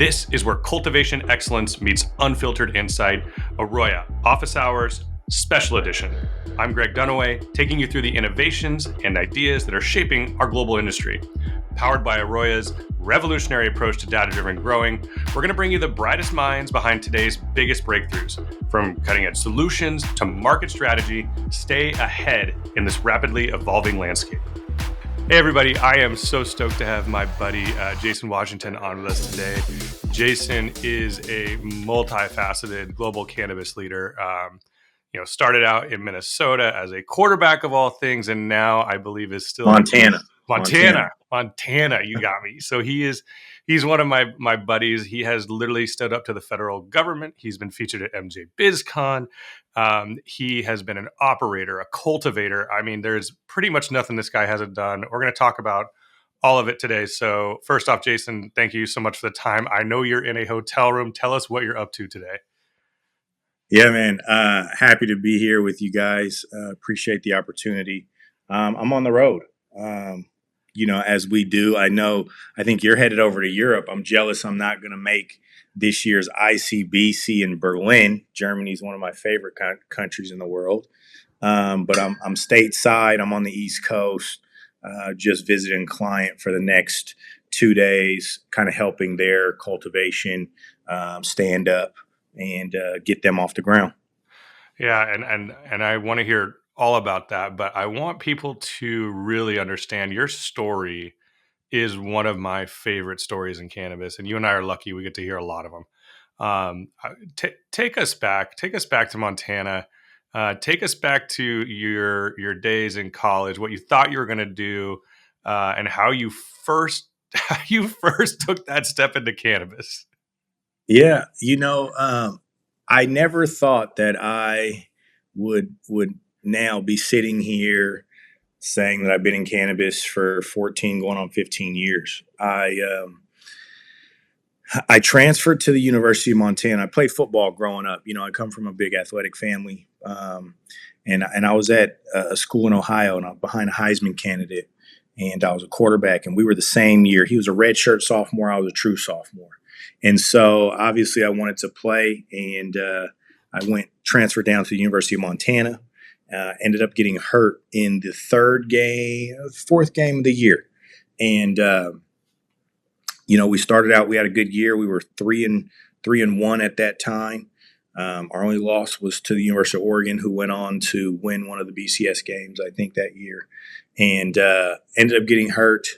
This is where cultivation excellence meets unfiltered insight. AROYA Office Hours, Special Edition. I'm Greg Dunaway, taking you through the innovations and ideas that are shaping our global industry. Powered by AROYA's revolutionary approach to data-driven growing, we're going to bring you the brightest minds behind today's biggest breakthroughs. From cutting-edge solutions to market strategy, stay ahead in this rapidly evolving landscape. Hey everybody, I am so stoked to have my buddy Jason Washington on with us today. Jason is a multifaceted global cannabis leader. Started out in Minnesota as a quarterback of all things, and now I believe is still Montana. You got me. So he's one of my buddies. He has literally stood up to the federal government. He's been featured at MJ BizCon. He has been an operator, a cultivator. I mean, there's pretty much nothing this guy hasn't done. We're going to talk about all of it today. So first off, Jason, thank you so much for the time. I know you're in a hotel room. Tell us what you're up to today. Yeah, man. Happy to be here with you guys. Appreciate the opportunity. I'm on the road. As we do. I think you're headed over to Europe. I'm jealous I'm not going to make this year's ICBC in Berlin. Germany is one of my favorite countries in the world. But I'm stateside. I'm on the East Coast, just visiting a client for the next 2 days, kind of helping their cultivation stand up and get them off the ground. Yeah, and I want to hear all about that, but I want people to really understand your story is one of my favorite stories in cannabis, and you and I are lucky we get to hear a lot of them. Take us back to Montana. Take us back to your days in college, what you thought you were going to do, and how you first took that step into cannabis. Yeah, I never thought that I would now be sitting here saying that I've been in cannabis for 14, going on 15 years. I transferred to the University of Montana. I played football growing up. I come from a big athletic family, and I was at a school in Ohio, and I'm behind a Heisman candidate, and I was a quarterback, and we were the same year. He was a redshirt sophomore. I was a true sophomore. And so obviously I wanted to play, and I transferred down to the University of Montana, ended up getting hurt in the fourth game of the year. And, we started out, we had a good year. We were 3-1 at that time. Our only loss was to the University of Oregon, who went on to win one of the BCS games, I think, that year, and ended up getting hurt.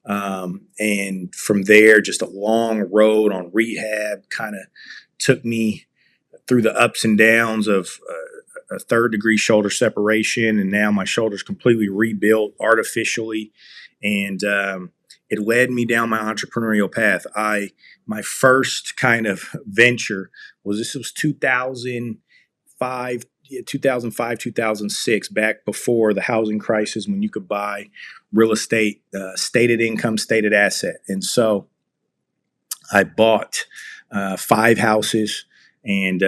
And from there, just a long road on rehab kind of took me through the ups and downs of a third-degree shoulder separation, and now my shoulder's completely rebuilt artificially, and it led me down my entrepreneurial path. My first kind of venture was 2005, 2006, back before the housing crisis, when you could buy real estate, stated income, stated asset. And so I bought 5 houses and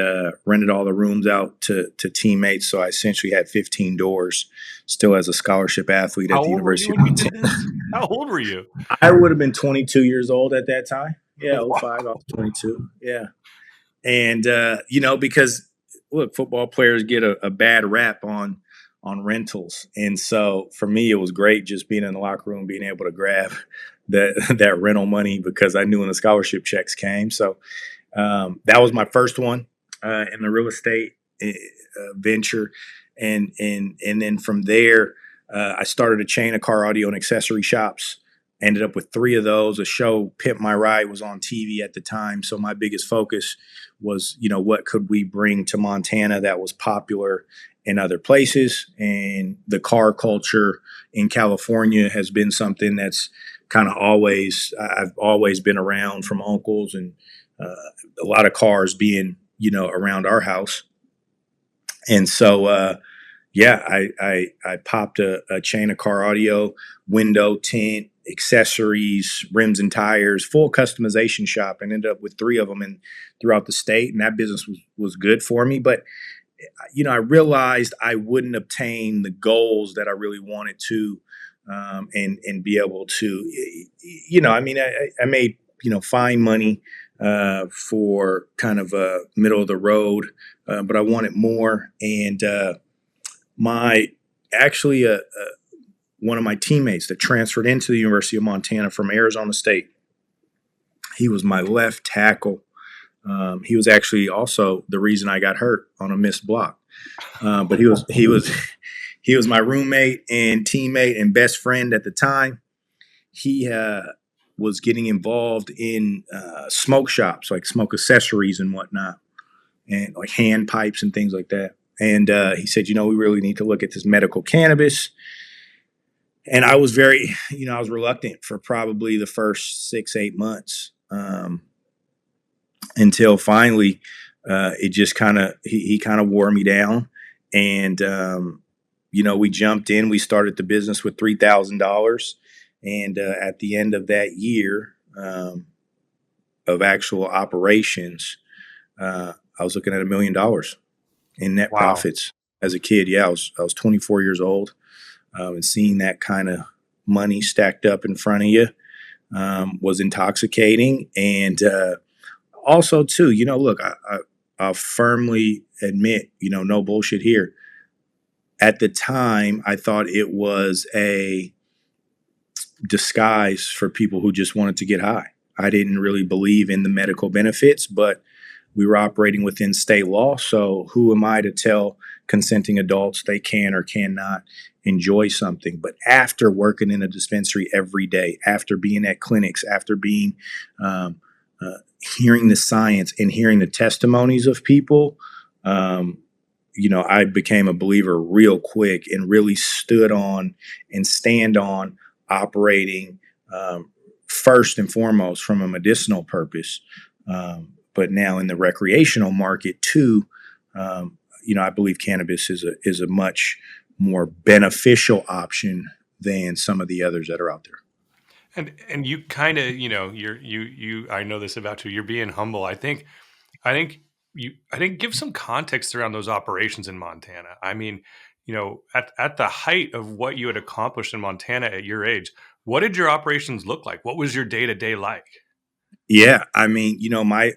rented all the rooms out to teammates. So I essentially had 15 doors, still as a scholarship athlete at the University of Montana. How old were you? I would have been 22 years old at that time. Yeah, 05, I was 22. Yeah. And, because, look, football players get a bad rap on rentals. And so for me, it was great just being in the locker room, being able to grab that rental money, because I knew when the scholarship checks came. So that was my first one in the real estate venture. And then from there, I started a chain of car audio and accessory shops. Ended up with 3 of those. A show, Pimp My Ride, was on TV at the time. So my biggest focus was, what could we bring to Montana that was popular in other places? And the car culture in California has been something that's kind of I've always been around, from uncles, and a lot of cars being, around our house. And so, I popped a chain of car audio, window tint, accessories, rims and tires, full customization shop, and ended up with 3 of them throughout the state. And that business was good for me. But, I realized I wouldn't obtain the goals that I really wanted to, and be able to, I made, fine money, for kind of a middle of the road, but I wanted more. And my actually one of my teammates that transferred into the University of Montana from Arizona State, he was my left tackle. He was actually also the reason I got hurt on a missed block. But he was my roommate and teammate and best friend at the time. He was getting involved in smoke shops, like smoke accessories and whatnot, and like hand pipes and things like that. And he said, we really need to look at this medical cannabis. And I was I was reluctant for probably the first 6-8 months, until finally it just he kind of wore me down. And, we jumped in, we started the business with $3,000. And at the end of that year of actual operations, I was looking at $1 million in net profits as a kid. Yeah, I was 24 years old, and seeing that kind of money stacked up in front of you was intoxicating. And also, too, look, I'll firmly admit, no bullshit here. At the time, I thought it was a disguise for people who just wanted to get high. I didn't really believe in the medical benefits, but we were operating within state law. So who am I to tell consenting adults they can or cannot enjoy something? But after working in a dispensary every day, after being at clinics, after being hearing the science and hearing the testimonies of people, I became a believer real quick and really stood on and stand on operating first and foremost from a medicinal purpose, but now in the recreational market too. I believe cannabis is a much more beneficial option than some of the others that are out there. And you kind of, I know this about you. You're being humble. I think give some context around those operations in Montana. I mean, at the height of what you had accomplished in Montana at your age, what did your operations look like? What was your day-to-day like? Yeah, I mean, my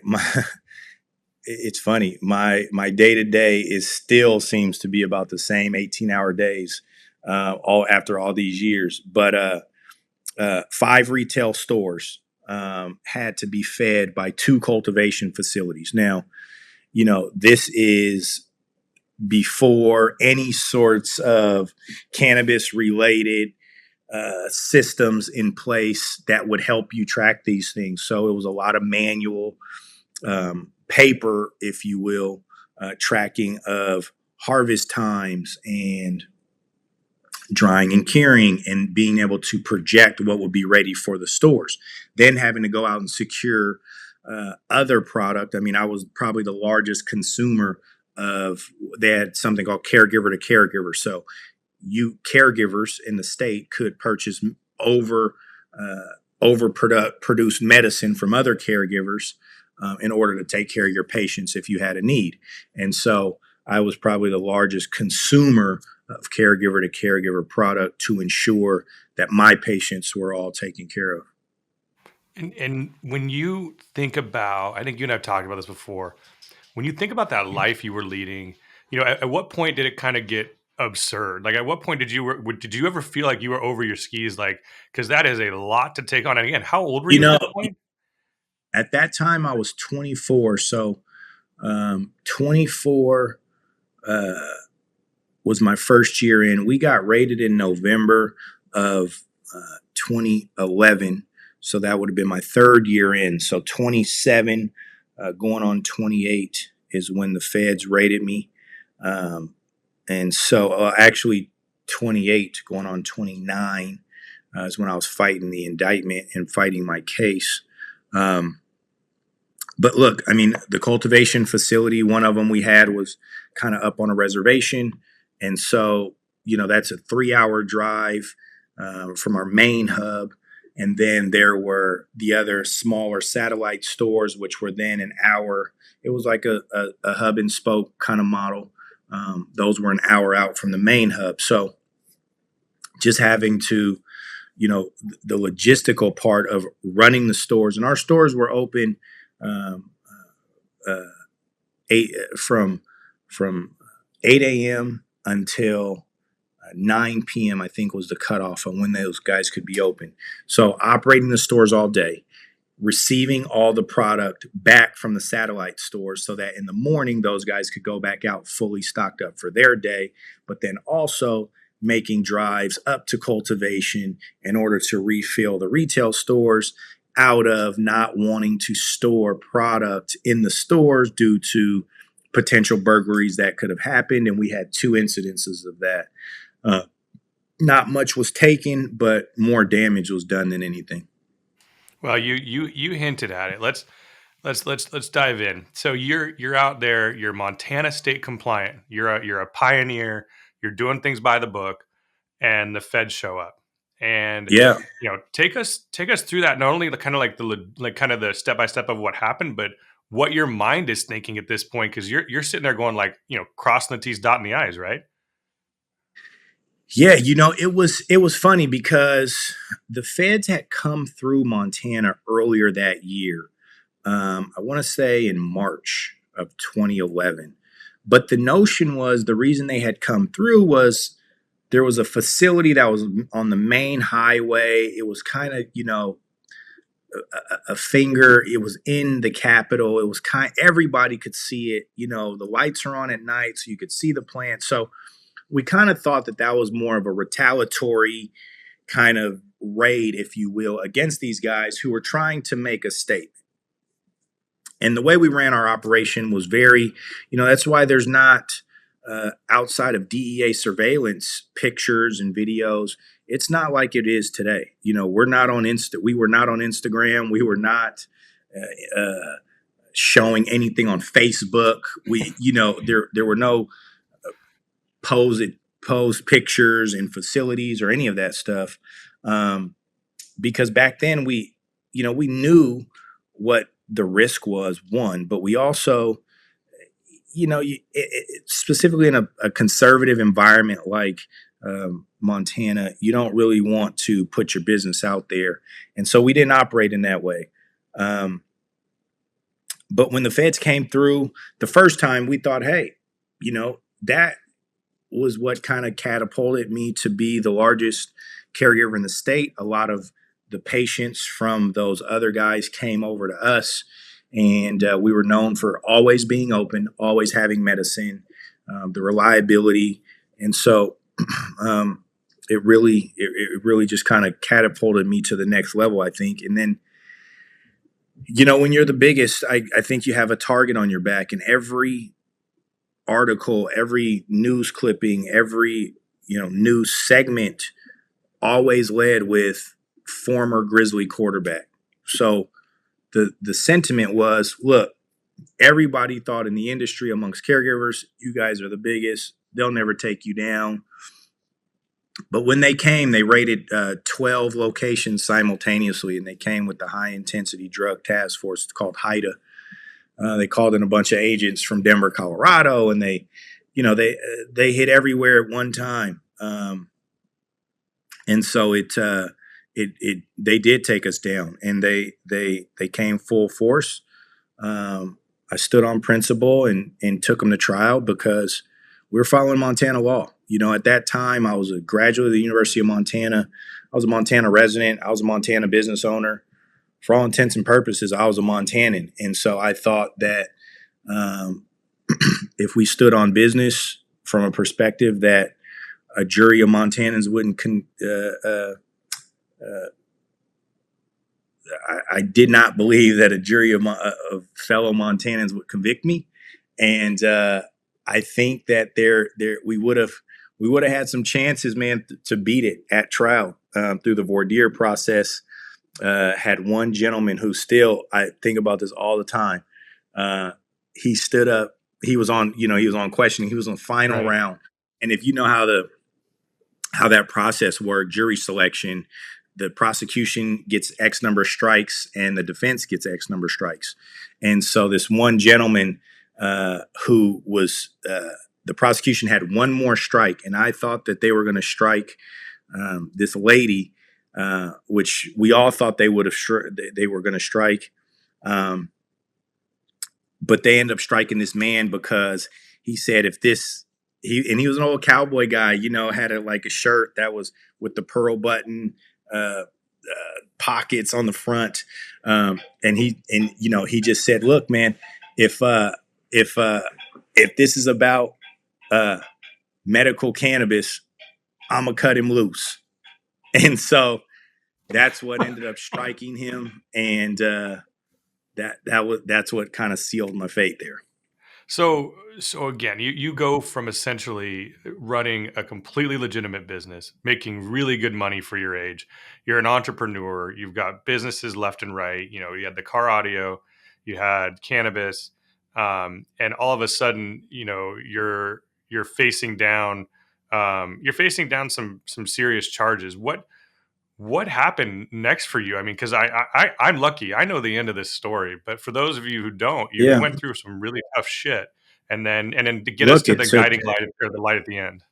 it's funny. My day-to-day still seems to be about the same 18-hour days, all after all these years. But 5 retail stores had to be fed by 2 cultivation facilities. Now, this is before any sorts of cannabis-related systems in place that would help you track these things. So it was a lot of manual paper, if you will, tracking of harvest times and drying and curing and being able to project what would be ready for the stores. Then having to go out and secure other product. I mean, I was probably the largest consumer of, they had something called caregiver to caregiver. So you caregivers in the state could purchase produced medicine from other caregivers in order to take care of your patients if you had a need. And so I was probably the largest consumer of caregiver to caregiver product to ensure that my patients were all taken care of. And when you think about, I think you and I've talked about this before, when you think about that life you were leading, at what point did it kind of get absurd? Like, at what point did you ever feel like you were over your skis? Like, because that is a lot to take on. And again, how old were you at that point? At that time, I was 24. So 24 was my first year in. We got raided in November of 2011. So that would have been my 3rd year in. So 27 going on 28 is when the feds raided me. And so actually 28 going on 29 is when I was fighting the indictment and fighting my case. But look, I mean, the cultivation facility, one of them we had was kind of up on a reservation. And so, that's a 3-hour drive from our main hub. And then there were the other smaller satellite stores, which were then an hour. It was like a hub and spoke kind of model. Those were an hour out from the main hub. So just having to, the logistical part of running the stores. And our stores were open um, eight from 8 a.m. until 9 p.m. I think was the cutoff on when those guys could be open. So operating the stores all day, receiving all the product back from the satellite stores so that in the morning those guys could go back out fully stocked up for their day, but then also making drives up to Cultivation in order to refill the retail stores out of not wanting to store product in the stores due to potential burglaries that could have happened. And we had 2 incidences of that. Not much was taken, but more damage was done than anything. Well, you hinted at it. Let's dive in. So you're out there. You're Montana state compliant. You're a pioneer. You're doing things by the book, and the feds show up. And Yeah. take us through that. Not only the kind of kind of the step by step of what happened, but what your mind is thinking at this point, because you're sitting there going like, crossing the T's, dotting the I's, right? Yeah, it was funny because the feds had come through Montana earlier that year. I want to say in March of 2011. But the notion was the reason they had come through was there was a facility that was on the main highway. It was kind of, a finger. It was in the Capitol. It was everybody could see it. The lights are on at night, so you could see the plant. So we kind of thought that was more of a retaliatory kind of raid, if you will, against these guys who were trying to make a statement. And the way we ran our operation was very, that's why there's not outside of DEA surveillance pictures and videos. It's not like it is today. We're not on we were not on Instagram. We were not showing anything on Facebook. There were no pose pictures in facilities or any of that stuff, because back then we knew what the risk was, one, but we also, specifically in a conservative environment like Montana, you don't really want to put your business out there, and so we didn't operate in that way. But when the feds came through the first time, we thought, hey, that was what kind of catapulted me to be the largest caregiver in the state. A lot of the patients from those other guys came over to us, and we were known for always being open, always having medicine, the reliability. And so it really just kind of catapulted me to the next level, I think. And then, when you're the biggest, I think you have a target on your back, and every article, every news clipping, every news segment always led with former Grizzly quarterback. So the sentiment was, look, everybody thought in the industry amongst caregivers, you guys are the biggest. They'll never take you down. But when they came, they raided 12 locations simultaneously, and they came with the High Intensity Drug Task Force. It's called HIDTA. They called in a bunch of agents from Denver, Colorado, and they hit everywhere at one time. And so they did take us down, and they came full force. I stood on principle and took them to trial because we were following Montana law. At that time, I was a graduate of the University of Montana. I was a Montana resident. I was a Montana business owner. For all intents and purposes, I was a Montanan. And so I thought that if we stood on business from a perspective that a jury of Montanans wouldn't I did not believe that a jury of fellow Montanans would convict me. And I think that we would have had some chances, man, to beat it at trial through the voir dire process. Had one gentleman who still, I think about this all the time. He stood up. He was on questioning. He was on final round. And if you know how that process worked, jury selection, the prosecution gets X number of strikes and the defense gets X number of strikes. And so this one gentleman who was the prosecution had one more strike, and I thought that they were going to strike this lady, which we all thought they were going to strike. but they end up striking this man because he said he was an old cowboy guy, had like a shirt that was with the pearl button pockets on the front, and he just said, "Look, man, if if this is about medical cannabis, I'm gonna cut him loose." And so that's what ended up striking him, and that's what kind of sealed my fate there. So again, you go from essentially running a completely legitimate business, making really good money for your age. You're an entrepreneur. You've got businesses left and right. You had the car audio, you had cannabis, and all of a sudden, you're facing down some serious charges. What happened next for you? I mean, because I'm lucky. I know the end of this story, but for those of you who don't, you Yeah, went through some really tough shit, and then to get us look, to the it took. guiding light or the light at the end.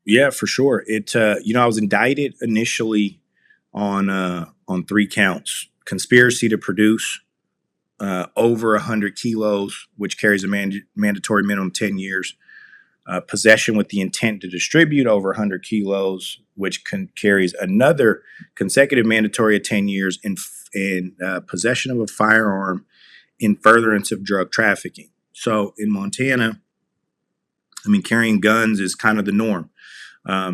Yeah, for sure. I was indicted initially on 3 counts: conspiracy to produce over 100 kilos, which carries a mandatory minimum 10 years. Possession with the intent to distribute over 100 kilos, which carries another consecutive mandatory of 10 years, in possession of a firearm in furtherance of drug trafficking. So in Montana, carrying guns is kind of the norm.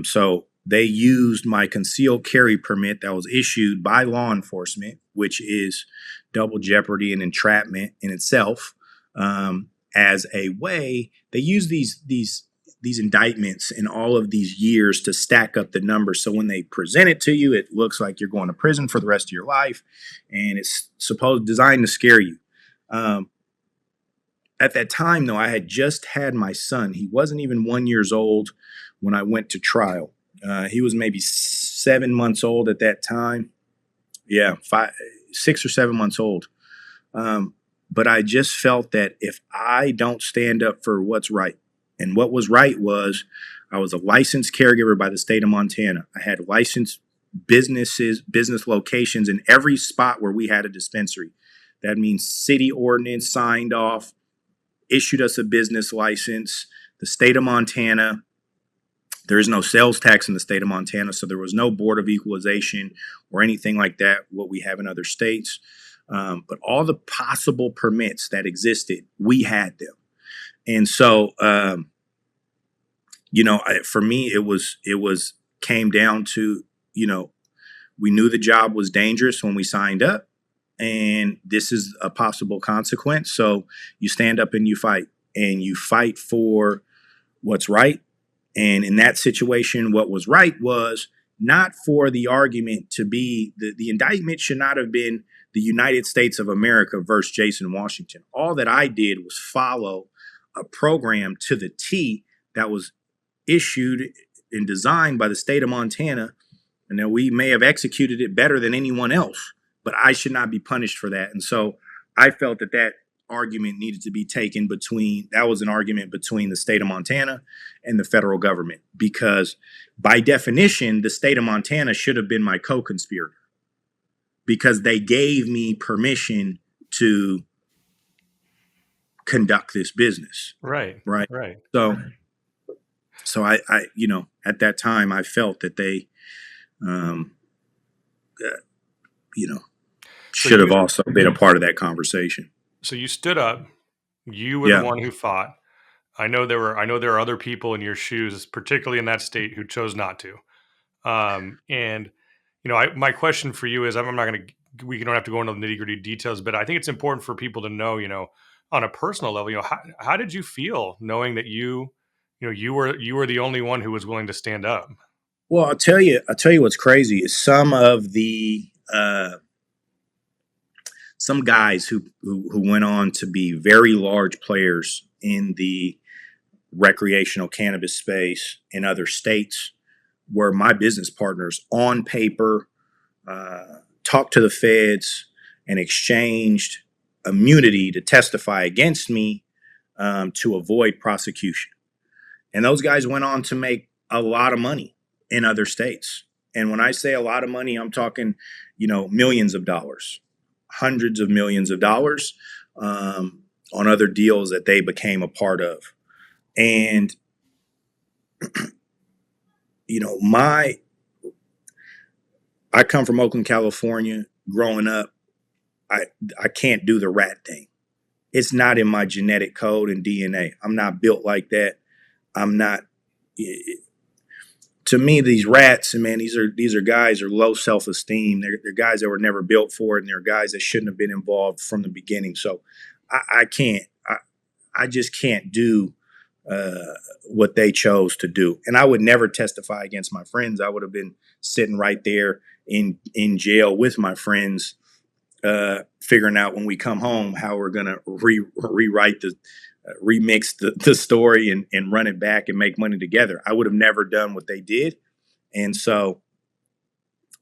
So they used my concealed carry permit that was issued by law enforcement, which is double jeopardy and entrapment in itself, as a way. They use these indictments in all of these years to stack up the numbers. So when they present it to you, it looks like you're going to prison for the rest of your life, and it's designed to scare you. At that time, though, I had just had my son. He wasn't even 1 year old when I went to trial. He was maybe 7 months old at that time. Yeah, 6 or 7 months old. But I just felt that if I don't stand up for what's right, and what was right was I was a licensed caregiver by the state of Montana. I had licensed business locations in every spot where we had a dispensary. That means city ordinance signed off, issued us a business license. The state of Montana, there is no sales tax in the state of Montana, so there was no board of equalization or anything like that, what we have in other states. But all the possible permits that existed, we had them. And so, for me, it came down to, we knew the job was dangerous when we signed up, and this is a possible consequence. So you stand up and you fight for what's right. And in that situation, what was right was not for the argument to be the indictment should not have been the United States of America versus Jason Washington. All that I did was follow a program to the T that was issued and designed by the state of Montana, and that we may have executed it better than anyone else, but I should not be punished for that. And so I felt that argument needed to be taken that was an argument between the state of Montana and the federal government, because by definition, the state of Montana should have been my co-conspirator, because they gave me permission to conduct this business. Right. So I at that time I felt that they, should have also been a part of that conversation. So you stood up. You were the one who fought. I know there are other people in your shoes, particularly in that state, who chose not to. And my question for you is, we don't have to go into the nitty-gritty details, but I think it's important for people to know, on a personal level, how did you feel knowing that you were the only one who was willing to stand up? Well, I'll tell you what's crazy is some of the some guys who went on to be very large players in the recreational cannabis space in other states were my business partners on paper, talked to the feds, and exchanged immunity to testify against me, to avoid prosecution. And those guys went on to make a lot of money in other states. And when I say a lot of money, I'm talking, millions of dollars, hundreds of millions of dollars. on other deals that they became a part of. And, you know, I come from Oakland, California. Growing up, I can't do the rat thing. It's not in my genetic code and DNA. I'm not built like that. I'm not. To me, these rats, man, these are guys are low self-esteem. They're guys that were never built for it, and they're guys that shouldn't have been involved from the beginning. So I can't. I just can't do what they chose to do. And I would never testify against my friends. I would have been sitting right there in jail with my friends, figuring out when we come home how we're going to rewrite remix the story and run it back and make money together. I would have never done what they did. And so,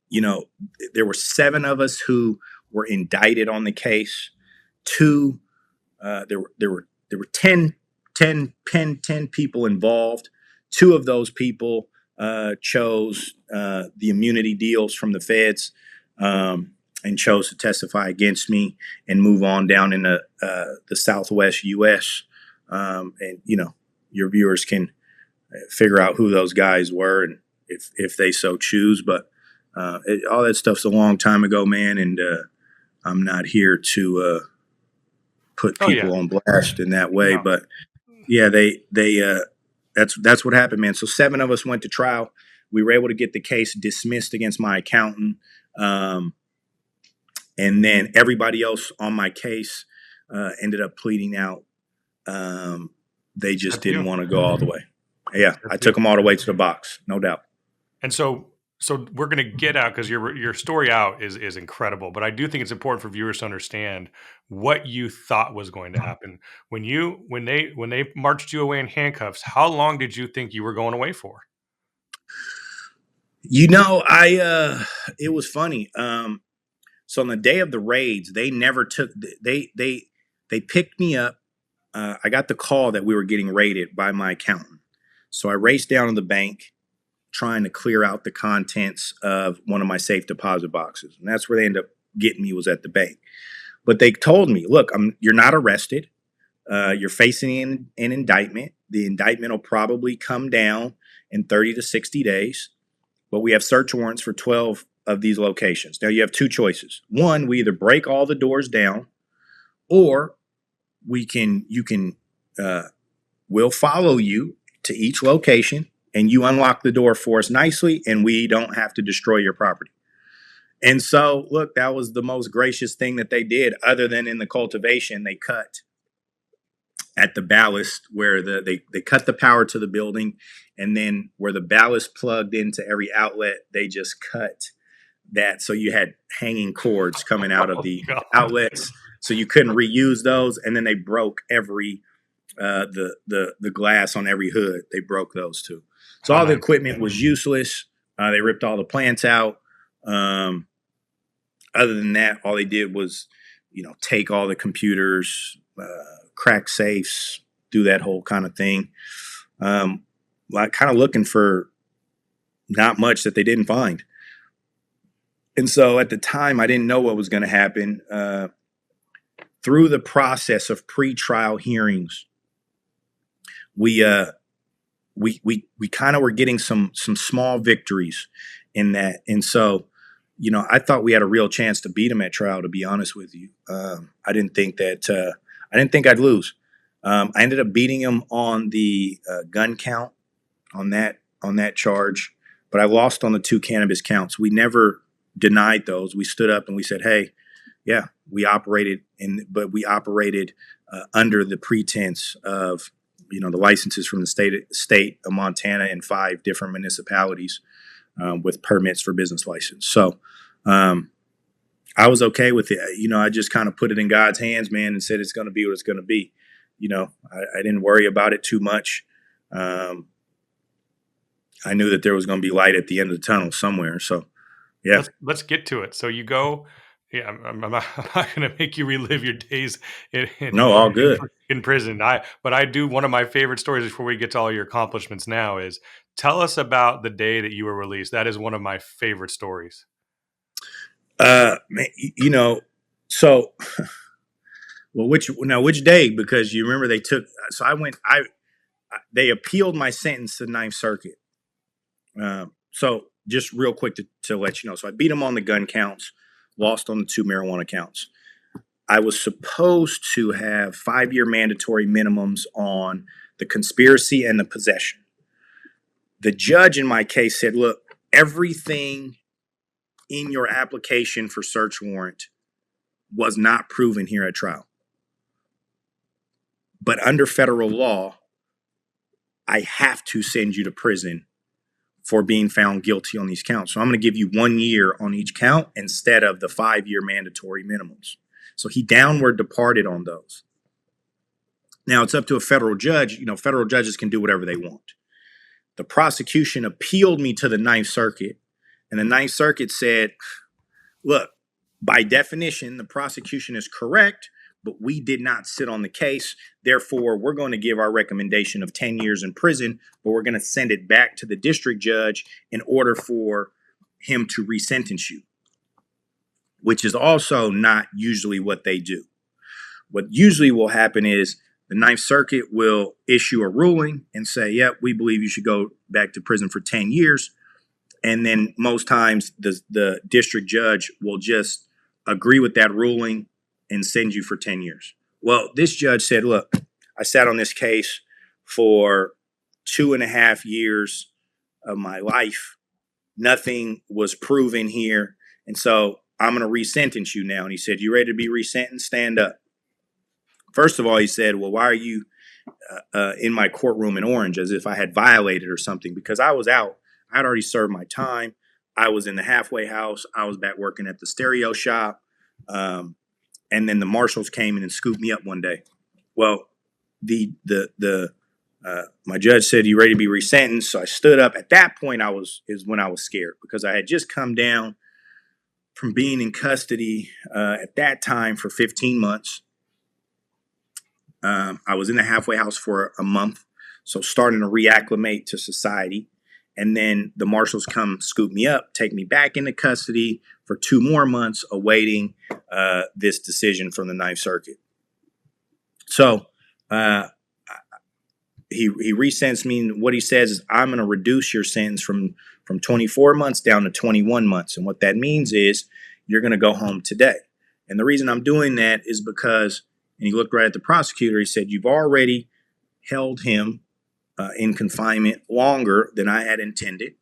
you know, there were 7 of us who were indicted on the case. There were 10 people involved. 2 of those people chose the immunity deals from the feds, and chose to testify against me and move on down in the Southwest U.S. And, you know, your viewers can figure out who those guys were and if they so choose. But all that stuff's a long time ago, man. And I'm not here to put people on blast in that way. No. But yeah, that's what happened, man. So 7 of us went to trial. We were able to get the case dismissed against my accountant. And then everybody else on my case ended up pleading out. They just didn't want to go all the way. Yeah, I took them all the way to the box, no doubt. And so we're going to get out, because your story out is incredible. But I do think it's important for viewers to understand what you thought was going to happen when they marched you away in handcuffs. How long did you think you were going away for? You know, it was funny. So on the day of the raids, they never took. They picked me up. I got the call that we were getting raided by my accountant. So I raced down to the bank, trying to clear out the contents of one of my safe deposit boxes, and that's where they ended up getting me, was at the bank. But they told me, "Look, you're not arrested. You're facing an indictment. The indictment will probably come down in 30 to 60 days, but we have search warrants for 12 of these locations. Now you have 2 choices. One, we either break all the doors down, or we'll follow you to each location and you unlock the door for us nicely, and we don't have to destroy your property." And so, look, that was the most gracious thing that they did, other than in the cultivation, they cut at the ballast where they cut the power to the building, and then where the ballast plugged into every outlet, they just cut that. So you had hanging cords coming out of the outlets, so you couldn't reuse those. And then they broke every the glass on every hood. They broke those too. So all the equipment was useless. They ripped all the plants out. Other than that, all they did was, you know, take all the computers, crack safes, do that whole kind of thing. Like kind of looking for not much that they didn't find. And so at the time, I didn't know what was going to happen. Through the process of pre-trial hearings, we kind of were getting some small victories in that. And so, you know, I thought we had a real chance to beat them at trial, to be honest with you. I didn't think I'd lose. I ended up beating him on the gun count, on that charge, but I lost on the 2 cannabis counts. We never denied those. We stood up and we said, "Hey, yeah, we operated under the pretense of, you know, the licenses from the state of Montana and 5 different municipalities with permits for business license." So I was okay with it. You know, I just kind of put it in God's hands, man, and said it's going to be what it's going to be. You know, I didn't worry about it too much. I knew that there was going to be light at the end of the tunnel somewhere. So, yeah. Let's get to it. So you go. Yeah, I'm not going to make you relive your days all good in prison. But I do. One of my favorite stories before we get to all your accomplishments now is, tell us about the day that you were released. That is one of my favorite stories. Man, you know, so Well, which day? Because you remember so they appealed my sentence to the Ninth Circuit. So just real quick to let you know. So I beat them on the gun counts, lost on the 2 marijuana counts. I was supposed to have 5-year mandatory minimums on the conspiracy and the possession. The judge in my case said, look, everything in your application for search warrant was not proven here at trial. But under federal law, I have to send you to prison for being found guilty on these counts. So I'm going to give you 1 year on each count instead of the 5-year mandatory minimums. So he downward departed on those. Now it's up to a federal judge. You know, federal judges can do whatever they want. The prosecution appealed me to the Ninth Circuit, and the Ninth Circuit said, look, by definition, the prosecution is correct, but we did not sit on the case. Therefore, we're going to give our recommendation of 10 years in prison, but we're going to send it back to the district judge in order for him to resentence you, which is also not usually what they do. What usually will happen is the Ninth Circuit will issue a ruling and say, yep, we believe you should go back to prison for 10 years. And then most times the district judge will just agree with that ruling and send you for 10 years. Well, this judge said, look, I sat on this case for 2.5 years of my life. Nothing was proven here. And so I'm going to resentence you now. And he said, you ready to be resentenced? Stand up. First of all, he said, well, why are you in my courtroom in orange, as if I had violated or something? Because I was out. I had already served my time. I was in the halfway house. I was back working at the stereo shop. And then the marshals came in and scooped me up one day. Well, my judge said, you ready to be resentenced? So I stood up. At that point, is when I was scared, because I had just come down from being in custody at that time for 15 months. I was in the halfway house for a month, so starting to reacclimate to society. And then the marshals come scoop me up, take me back into custody for 2 more months, awaiting this decision from the Ninth Circuit. So he resentenced me. And what he says is, I'm going to reduce your sentence from 24 months down to 21 months. And what that means is you're going to go home today. And the reason I'm doing that is because, and he looked right at the prosecutor, he said, you've already held him in confinement longer than I had intended.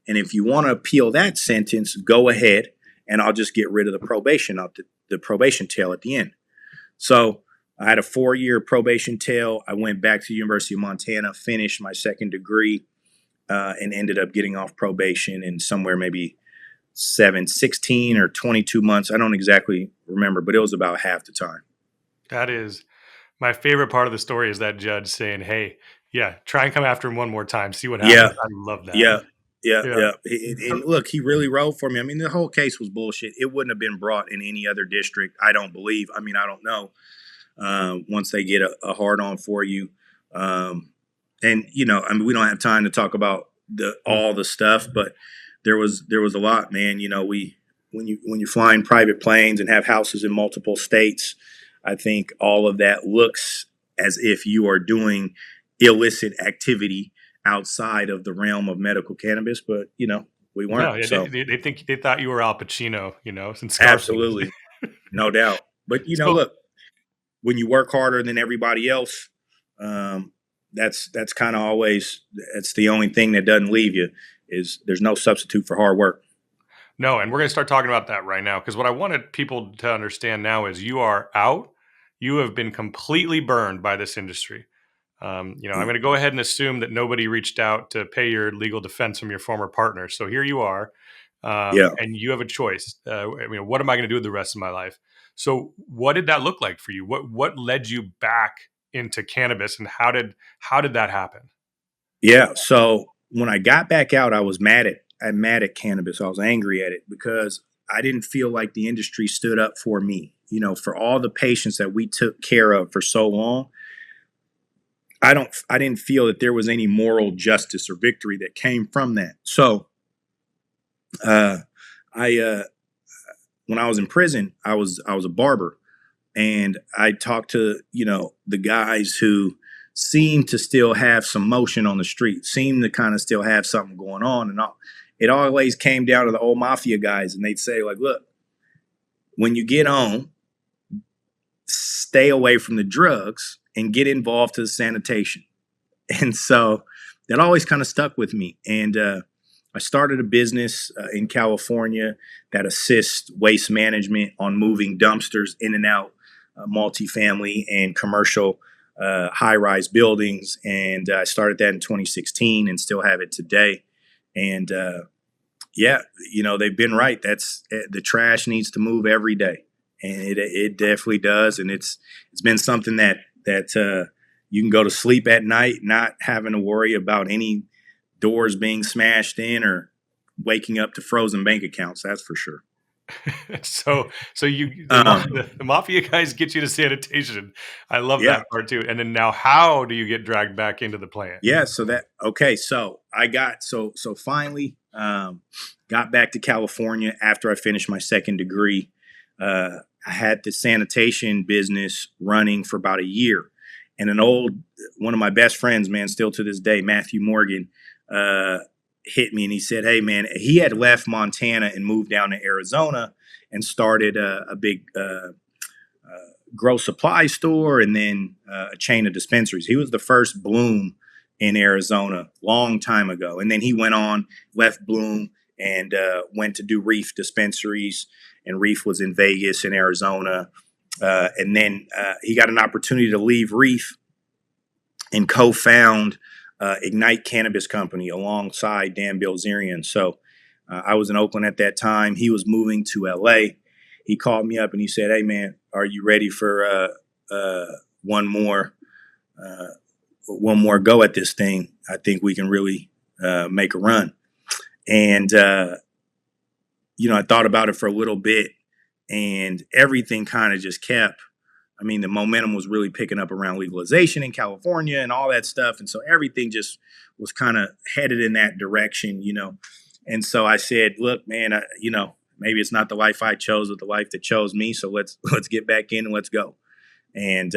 And if you want to appeal that sentence, go ahead, and I'll just get rid of the probation tail at the end. So I had a 4-year probation tail. I went back to the University of Montana, finished my 2nd degree, and ended up getting off probation in somewhere maybe 16 or 22 months. I don't exactly remember, but it was about half the time. That is my favorite part of the story, is that judge saying, hey, yeah, try and come after him one more time. See what happens. Yeah. I love that. Yeah. And look, he really wrote for me. I mean, the whole case was bullshit. It wouldn't have been brought in any other district, I don't believe. I mean, I don't know. Once they get a hard on for you. And, you know, I mean, we don't have time to talk about all the stuff, but there was a lot, man. You know, when you fly in private planes and have houses in multiple states, I think all of that looks as if you are doing illicit activity outside of the realm of medical cannabis, but you know, we weren't. No, so they thought you were Al Pacino, you know, since absolutely, no doubt. But you know, look, when you work harder than everybody else, that's kind of always, that's the only thing that doesn't leave you, is there's no substitute for hard work. No, and we're going to start talking about that right now, because what I wanted people to understand now is you are out. You have been completely burned by this industry. I'm going to go ahead and assume that nobody reached out to pay your legal defense from your former partner. So here you are, and you have a choice. What am I going to do with the rest of my life? So what did that look like for you? What led you back into cannabis, and how did that happen? Yeah. So when I got back out, I was mad at cannabis. I was angry at it because I didn't feel like the industry stood up for me. You know, for all the patients that we took care of for so long, I didn't feel that there was any moral justice or victory that came from that. So, when I was in prison, I was a barber. And I talked to, the guys who seem to still have some motion on the street, seem to kind of still have something going on. And it always came down to the old mafia guys. And they'd say, like, look, when you get home, stay away from the drugs and get involved to the sanitation. And so that always kind of stuck with me. And I started a business in California that assists waste management on moving dumpsters in and out multifamily and commercial high-rise buildings. And I started that in 2016 and still have it today. And they've been right. That's the trash needs to move every day, and it definitely does. And it's been something that you can go to sleep at night not having to worry about any doors being smashed in or waking up to frozen bank accounts. That's for sure. So the mafia guys get you to sanitation. I love that part too. And then now, how do you get dragged back into the plant? Yeah. So I got finally got back to California after I finished my second degree. I had the sanitation business running for about a year, and one of my best friends, man, still to this day, Matthew Morgan, hit me and he said, hey, man, he had left Montana and moved down to Arizona and started a big grow supply store and then a chain of dispensaries. He was the first Bloom in Arizona long time ago. And then he went on, left Bloom and went to do Reef dispensaries. And Reef was in Vegas and Arizona. And then he got an opportunity to leave Reef and co-found Ignite Cannabis Company alongside Dan Bilzerian. So I was in Oakland at that time. He was moving to LA. He called me up and he said, hey, man, are you ready for one more go at this thing? I think we can really make a run. And, I thought about it for a little bit and everything kind of just kept. I mean, the momentum was really picking up around legalization in California and all that stuff. And so everything just was kind of headed in that direction, And so I said, look, man, maybe it's not the life I chose, but the life that chose me. So let's get back in and let's go. And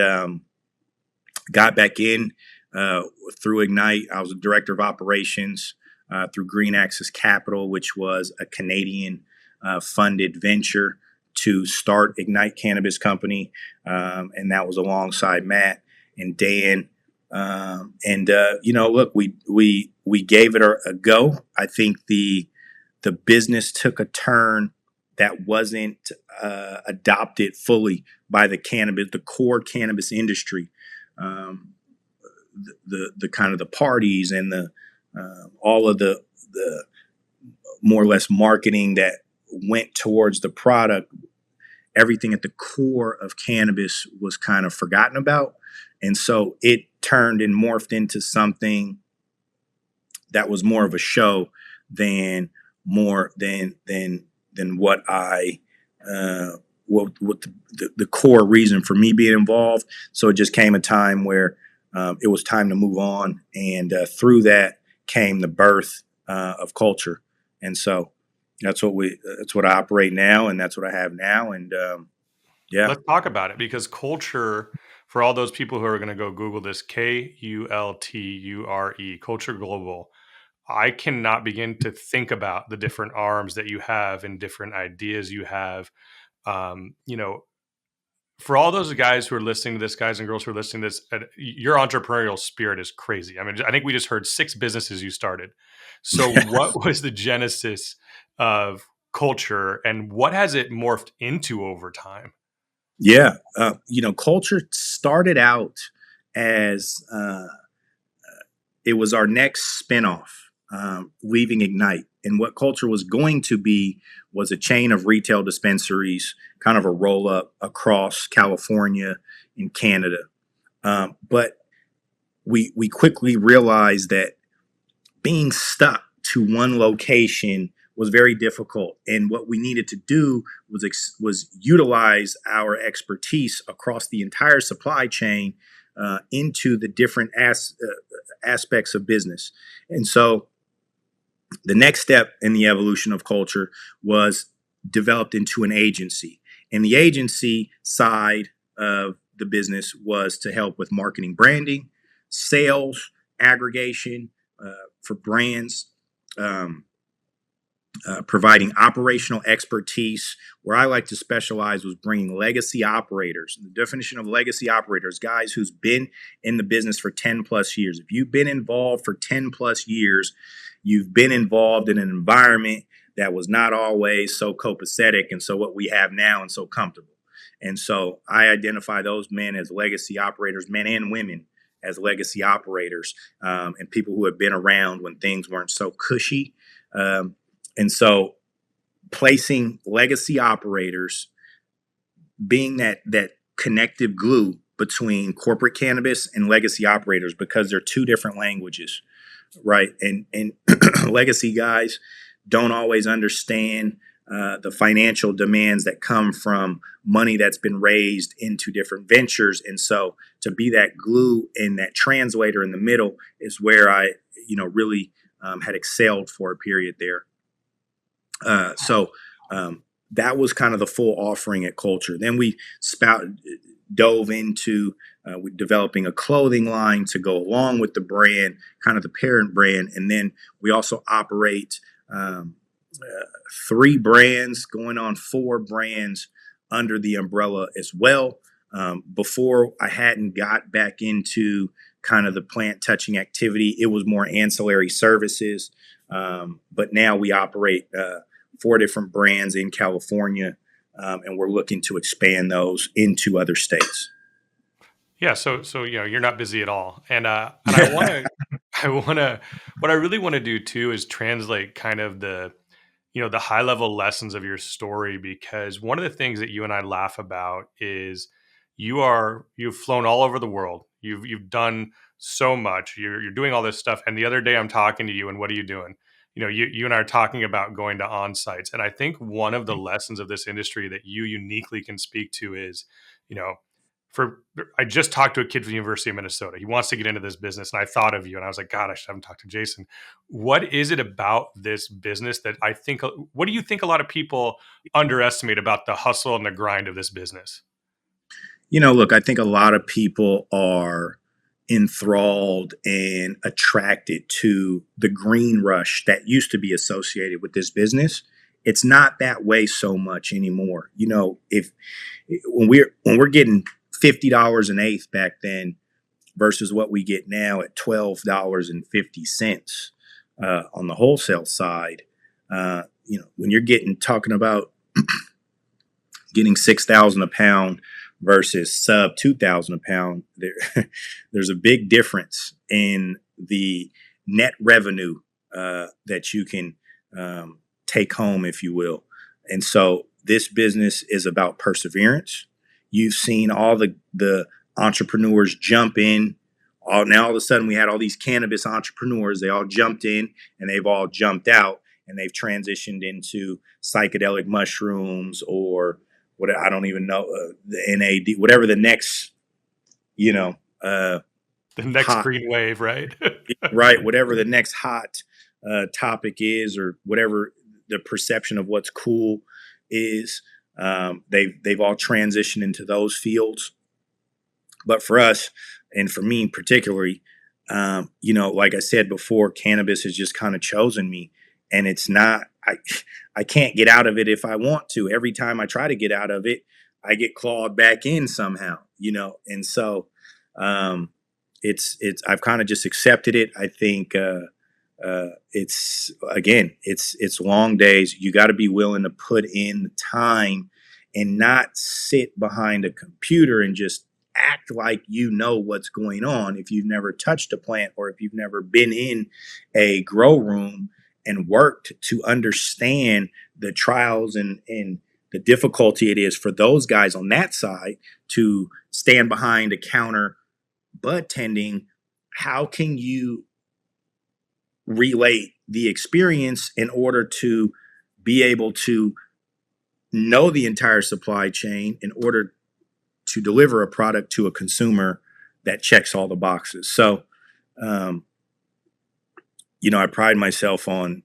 got back in through Ignite. I was a director of operations through Green Axis Capital, which was a Canadian funded venture to start Ignite Cannabis Company. And that was alongside Matt and Dan. Look, we gave it a go. I think the business took a turn that wasn't adopted fully by the core cannabis industry. The kind of the parties and the all of the more or less marketing that went towards the product, everything at the core of cannabis was kind of forgotten about. And so it turned and morphed into something that was more of a show than what the core reason for me being involved. So it just came a time where it was time to move on. And through that came the birth of Kulture. And so that's what I operate now, and that's what I have now. And let's talk about it, because Kulture, for all those people who are going to go Google this, Kulture, Kulture Global, I cannot begin to think about the different arms that you have and different ideas you have. For all those guys who are listening to this, guys and girls who are listening to this, your entrepreneurial spirit is crazy. I mean, I think we just heard 6 businesses you started. So what was the genesis of Kulture, and what has it morphed into over time? Yeah. Kulture started out as it was our next spinoff, leaving Ignite. And what Kulture was going to be was a chain of retail dispensaries, kind of a roll up across California and Canada. But we quickly realized that being stuck to one location was very difficult. And what we needed to do was utilize our expertise across the entire supply chain into the different aspects of business. And so the next step in the evolution of Kulture was developed into an agency. And the agency side of the business was to help with marketing, branding, sales, aggregation for brands, providing operational expertise. Where I like to specialize was bringing legacy operators. The definition of legacy operators, guys who's been in the business for 10 plus years. If you've been involved for 10 plus years, you've been involved in an environment that was not always so copacetic and so what we have now and so comfortable. And so I identify those men as legacy operators, men and women as legacy operators, and people who have been around when things weren't so cushy. And so placing legacy operators, being that connective glue between corporate cannabis and legacy operators, because they're two different languages, right? And legacy guys don't always understand the financial demands that come from money that's been raised into different ventures. And so to be that glue and that translator in the middle is where I, really had excelled for a period there. So that was kind of the full offering at Kulture. Then we dove into developing a clothing line to go along with the brand, kind of the parent brand. And then we also operate 3 brands, going on 4 brands under the umbrella as well. Before I hadn't got back into kind of the plant touching activity, it was more ancillary services. But now we operate 4 different brands in California, and we're looking to expand those into other states. Yeah, so you're not busy at all, and I what I really want to do too is translate kind of the the high level lessons of your story, because one of the things that you and I laugh about is you've flown all over the world, you've done so much, you're doing all this stuff, and the other day I'm talking to you, and what are you doing? You and I are talking about going to on-sites. And I think one of the lessons of this industry that you uniquely can speak to is, I just talked to a kid from the University of Minnesota. He wants to get into this business. And I thought of you and I was like, God, I should have him talk to Jason. What is it about this business that what do you think a lot of people underestimate about the hustle and the grind of this business? Look, I think a lot of people are enthralled and attracted to the green rush that used to be associated with this business. It's not that way so much anymore. If when we're getting $50 an eighth back then versus what we get now at $12.50 on the wholesale side, when you're talking about getting 6,000 a pound versus sub 2,000 a pound, there's a big difference in the net revenue that you can take home, if you will. And so this business is about perseverance. You've seen all the entrepreneurs jump in. Now all of a sudden we had all these cannabis entrepreneurs. They all jumped in and they've all jumped out, and they've transitioned into psychedelic mushrooms or what, I don't even know, the NAD, whatever the next, the next hot, green wave, right? Right. Whatever the next hot topic is, or whatever the perception of what's cool is, they've all transitioned into those fields. But for us, and for me particularly, like I said before, cannabis has just kind of chosen me, and it's not, I can't get out of it if I want to. Every time I try to get out of it, I get clawed back in somehow, and so it's I've kind of just accepted it. I think it's long days. You got to be willing to put in the time and not sit behind a computer and just act like you know what's going on if you've never touched a plant or if you've never been in a grow room and worked to understand the trials and the difficulty it is for those guys on that side to stand behind a counter bud tending. How can you relate the experience in order to be able to know the entire supply chain in order to deliver a product to a consumer that checks all the boxes? So, I pride myself on,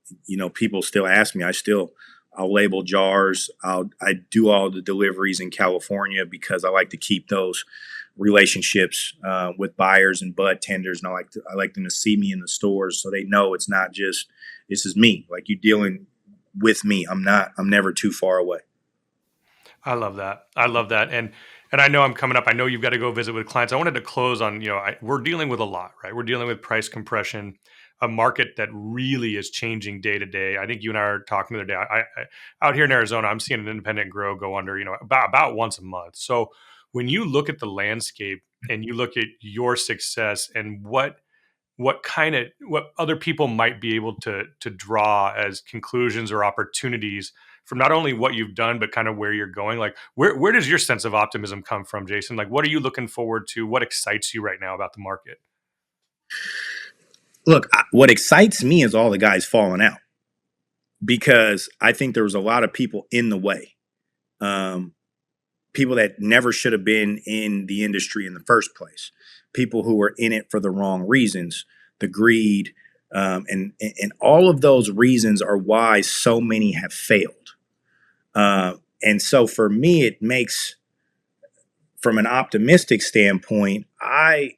people still ask me, I still I'll label jars. I do all the deliveries in California because I like to keep those relationships with buyers and bud tenders, and I like them to see me in the stores so they know it's not just this is me. Like, you dealing with me. I'm never too far away. I love that. I love that. And I know I'm coming up. I know you've got to go visit with clients. I wanted to close on, we're dealing with a lot, right? We're dealing with price compression, a market that really is changing day to day. I think you and I are talking the other day. Out here in Arizona, I'm seeing an independent grow go under, about once a month. So when you look at the landscape and you look at your success and what other people might be able to draw as conclusions or opportunities from not only what you've done but kind of where you're going, like where does your sense of optimism come from, Jason? Like, what are you looking forward to? What excites you right now about the market? Look, what excites me is all the guys falling out, because I think there was a lot of people in the way, people that never should have been in the industry in the first place, people who were in it for the wrong reasons, the greed, and all of those reasons are why so many have failed. And so for me, it makes, from an optimistic standpoint, I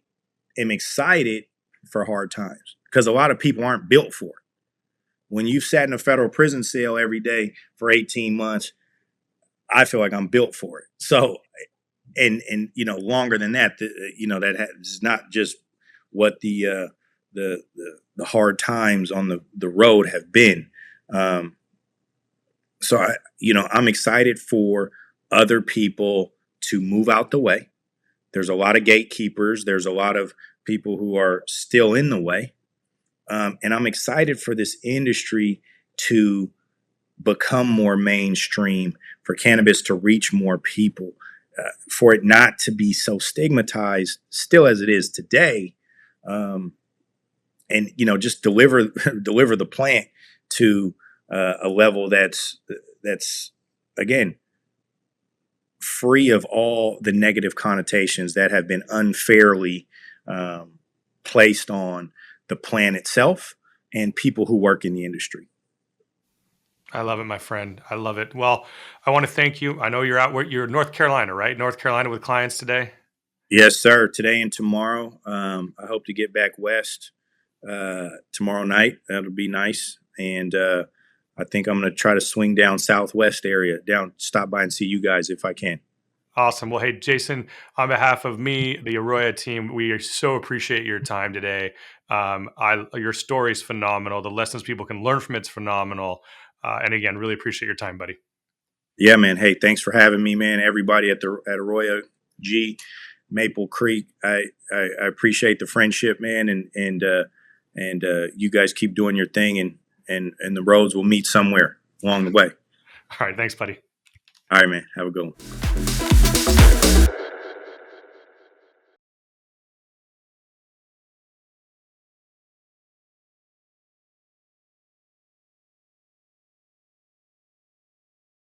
am excited for hard times because a lot of people aren't built for it. When you've sat in a federal prison cell every day for 18 months, I feel like I'm built for it. So, and longer than that, that is not just what the hard times on the road have been. So I'm excited for other people to move out the way. There's a lot of gatekeepers. There's a lot of people who are still in the way. And I'm excited for this industry to become more mainstream, for cannabis to reach more people, for it not to be so stigmatized still as it is today. And, just deliver the plant to a level that's again, free of all the negative connotations that have been unfairly placed on the plant itself and people who work in the industry. I love it, my friend. I love it. Well, I want to thank you. I know you're in North Carolina, right? North Carolina with clients today. Yes, sir. Today and tomorrow. I hope to get back west tomorrow night. That'll be nice. And I think I'm going to try to swing down Southwest area, stop by and see you guys if I can. Awesome. Well, hey, Jason, on behalf of me, the AROYA team, we so appreciate your time today. Your story is phenomenal. The lessons people can learn from it's phenomenal. And again, really appreciate your time, buddy. Yeah, man. Hey, thanks for having me, man. Everybody at AROYA G, Maple Creek, I appreciate the friendship, man, and you guys keep doing your thing, and the roads will meet somewhere along the way. All right, thanks, buddy. All right, man. Have a good one.